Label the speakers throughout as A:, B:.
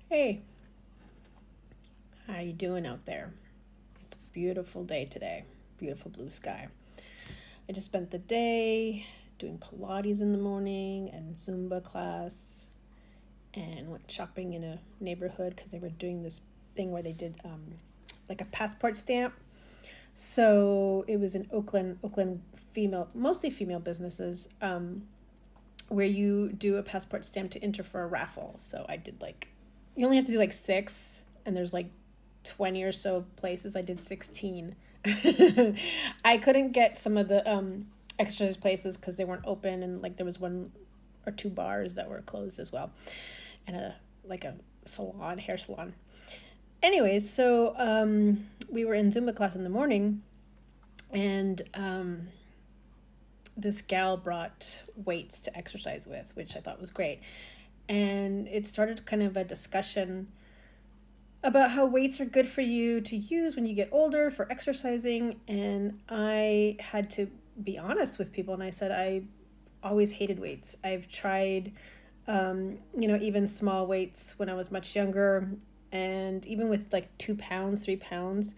A: Hey, how you doing out there? It's a beautiful day today. Beautiful blue sky. I just spent the day doing Pilates in the morning and Zumba class and went shopping in a neighborhood because they were doing this thing where they did like a passport stamp. So it was in Oakland female, mostly female businesses, where you do a passport stamp to enter for a raffle. So I did you only have to do like six, and there's like 20 or so places. I did 16. I couldn't get some of the exercise places because they weren't open, and like there was one or two bars that were closed as well, and a salon, hair salon. Anyways, so we were in Zumba class in the morning, and this gal brought weights to exercise with, which I thought was great. And it started kind of a discussion about how weights are good for you to use when you get older for exercising. And I had to be honest with people, and I said, I always hated weights. I've tried, even small weights when I was much younger. And even with like 2 pounds, 3 pounds,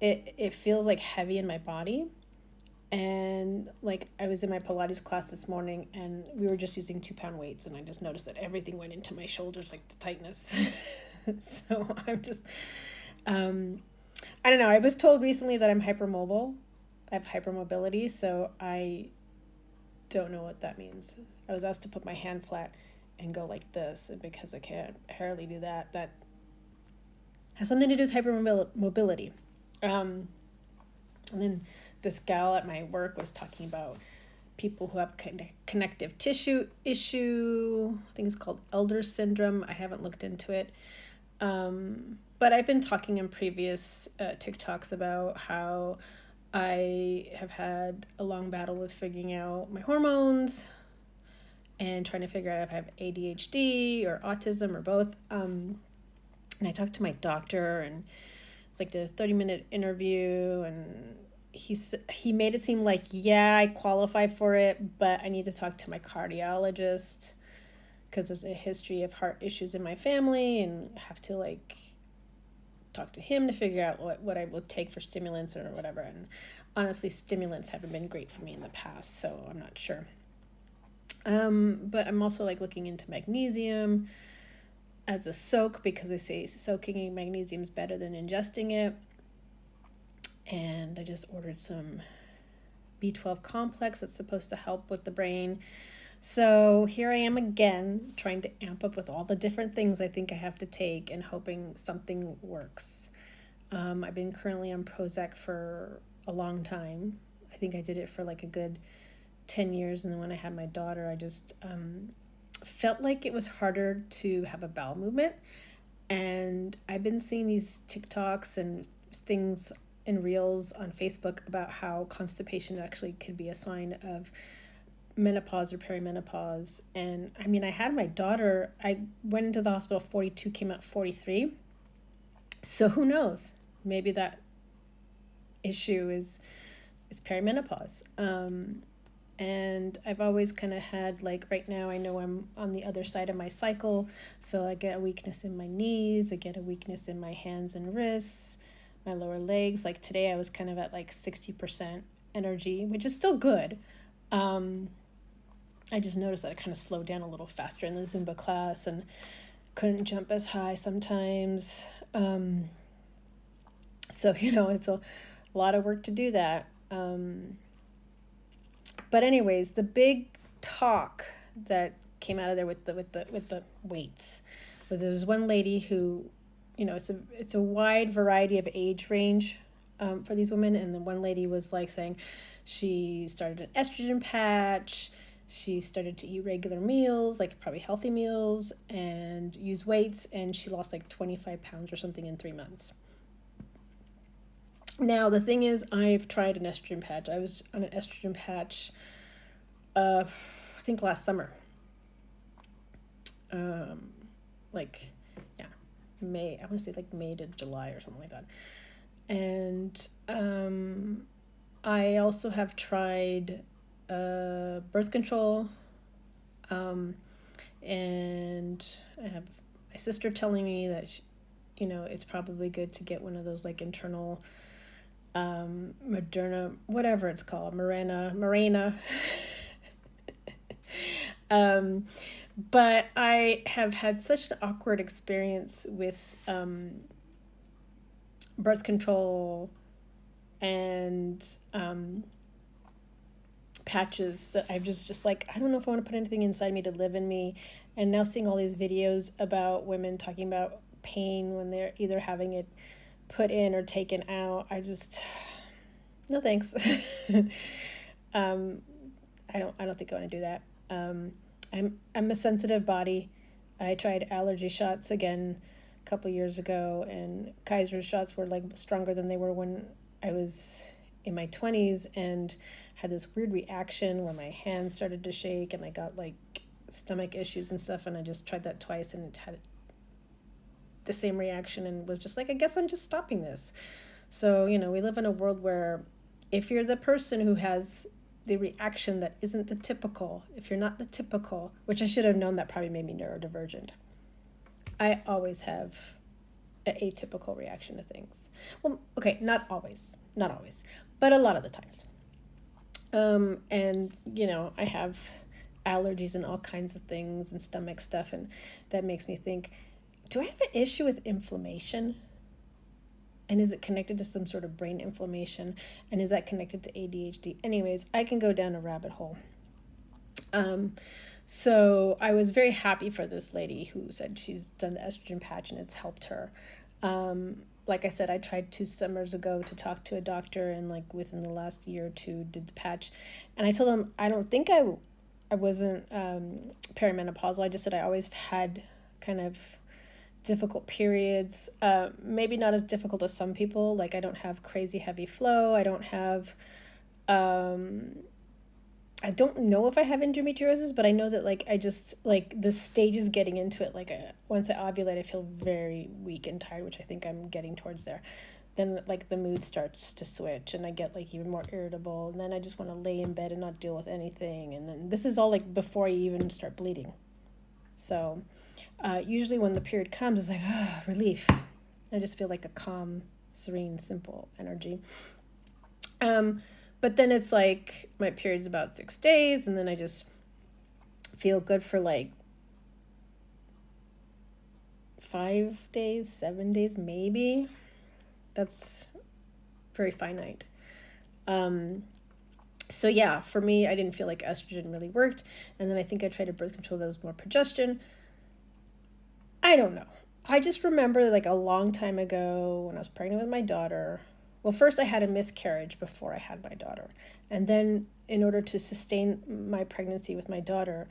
A: it feels like heavy in my body. And like I was in my Pilates class this morning and we were just using 2 pound weights, and I just noticed that everything went into my shoulders, like the tightness. So I'm just, um, I don't know. I was told recently that I'm hypermobile. I have hypermobility, so I don't know what that means. I was asked to put my hand flat and go like this, and because I can't hardly do that, that has something to do with hypermobility. Um, and then this gal at my work was talking about people who have connective tissue issue. I think it's called elder syndrome. I haven't looked into it. But I've been talking in previous TikToks about how I have had a long battle with figuring out my hormones and trying to figure out if I have ADHD or autism or both. And I talked to my doctor, and it's like the 30-minute interview, and he made it seem like, yeah, I qualify for it, but I need to talk to my cardiologist because there's a history of heart issues in my family, and have to like talk to him to figure out what I will take for stimulants or whatever. And honestly, stimulants haven't been great for me in the past, so I'm not sure. But I'm also like looking into magnesium as a soak because they say soaking in magnesium is better than ingesting it. And I just ordered some B12 complex that's supposed to help with the brain. So here I am again, trying to amp up with all the different things I think I have to take and hoping something works. I've been currently on Prozac for a long time. I think I did it for like a good 10 years. And then when I had my daughter, I just felt like it was harder to have a bowel movement. And I've been seeing these TikToks and things in reels on Facebook about how constipation actually could be a sign of menopause or perimenopause. And I mean, I had my daughter, I went into the hospital 42, came out 43. So who knows? Maybe that issue is perimenopause. And I've always kind of had, like, right now I know I'm on the other side of my cycle, so I get a weakness in my knees, I get a weakness in my hands and wrists, my lower legs. Like today I was kind of at like 60% energy, which is still good. um I just noticed that I kind of slowed down a little faster in the Zumba class and couldn't jump as high sometimes. So it's a lot of work to do that. But anyways, the big talk that came out of there with the weights was, there was one lady who, it's a wide variety of age range for these women, and then one lady was like saying she started an estrogen patch, she started to eat regular meals, like probably healthy meals, and use weights, and she lost like 25 pounds or something in 3 months. Now, the thing is, I've tried an estrogen patch. I was on an estrogen patch, I think last summer. Um, like, yeah, May. I want to say like May to July or something like that. And I also have tried birth control, um, and I have my sister telling me that, it's probably good to get one of those like internal Moderna, whatever it's called, Mirena. um, but I have had such an awkward experience with birth control and patches that I've just like, I don't know if I want to put anything inside me to live in me. And now seeing all these videos about women talking about pain when they're either having it put in or taken out, no thanks. I don't think I want to do that. I'm a sensitive body. I tried allergy shots again a couple years ago, and Kaiser shots were like stronger than they were when I was in my 20s, and had this weird reaction where my hands started to shake and I got like stomach issues and stuff, and I just tried that twice and it had the same reaction and was just like, I guess I'm just stopping this. So, we live in a world where if you're the person who has the reaction that isn't the typical, if you're not the typical, which I should have known, that probably made me neurodivergent. I always have an atypical reaction to things. Well, okay, not always, but a lot of the times. And I have allergies and all kinds of things and stomach stuff, and that makes me think, do I have an issue with inflammation? And is it connected to some sort of brain inflammation? And is that connected to ADHD? Anyways, I can go down a rabbit hole. So I was very happy for this lady who said she's done the estrogen patch and it's helped her. Like I said, I tried 2 summers ago to talk to a doctor, and like within the last year or two did the patch. And I told him, I don't think I wasn't perimenopausal. I just said I always had kind of difficult periods, maybe not as difficult as some people. Like I don't have crazy heavy flow. I don't have, I don't know if I have endometriosis, but I know that like I just like the stages getting into it. Like once I ovulate, I feel very weak and tired, which I think I'm getting towards there. Then like the mood starts to switch and I get like even more irritable, and then I just want to lay in bed and not deal with anything. And then this is all like before I even start bleeding. So usually when the period comes, it's like, relief. I just feel like a calm, serene, simple energy. But then it's like my period's about 6 days, and then I just feel good for like 5 days, 7 days, maybe. That's very finite. So yeah, for me, I didn't feel like estrogen really worked. And then I think I tried a birth control that was more progesterone. I don't know. I just remember like a long time ago when I was pregnant with my daughter. Well, first I had a miscarriage before I had my daughter. And then in order to sustain my pregnancy with my daughter,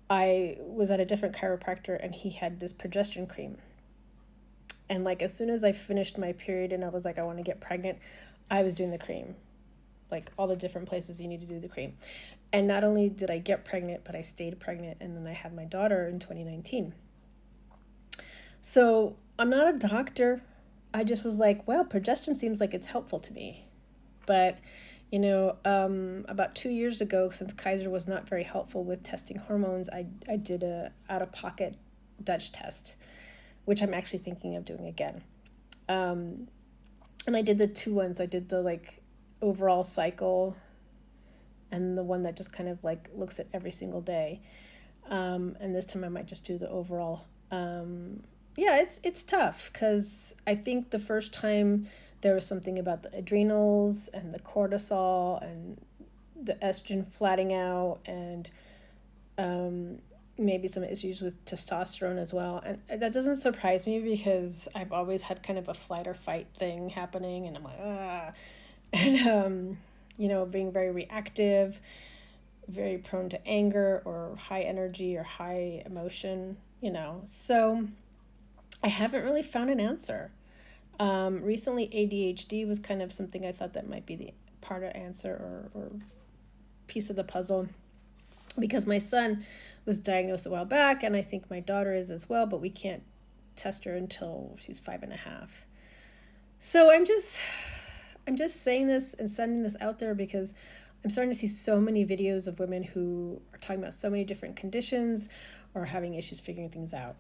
A: I was at a different chiropractor and he had this progesterone cream. And like as soon as I finished my period and I was like, I want to get pregnant, I was doing the cream. Like all the different places you need to do the cream. And not only did I get pregnant, but I stayed pregnant, and then I had my daughter in 2019. So I'm not a doctor. I just was like, well, progesterone seems like it's helpful to me. But, about 2 years ago, since Kaiser was not very helpful with testing hormones, I did a out-of-pocket Dutch test, which I'm actually thinking of doing again. And I did the 2 ones. I did the like overall cycle and the one that just kind of like looks at every single day. And this time I might just do the overall. Yeah, it's tough because I think the first time there was something about the adrenals and the cortisol and the estrogen flattening out, and maybe some issues with testosterone as well. And that doesn't surprise me because I've always had kind of a flight or fight thing happening, and I'm like, ah. And, being very reactive, very prone to anger or high energy or high emotion, So I haven't really found an answer. Recently, ADHD was kind of something I thought that might be the part of answer or piece of the puzzle, because my son was diagnosed a while back, and I think my daughter is as well, but we can't test her until she's 5.5. So I'm just saying this and sending this out there because I'm starting to see so many videos of women who are talking about so many different conditions or having issues figuring things out.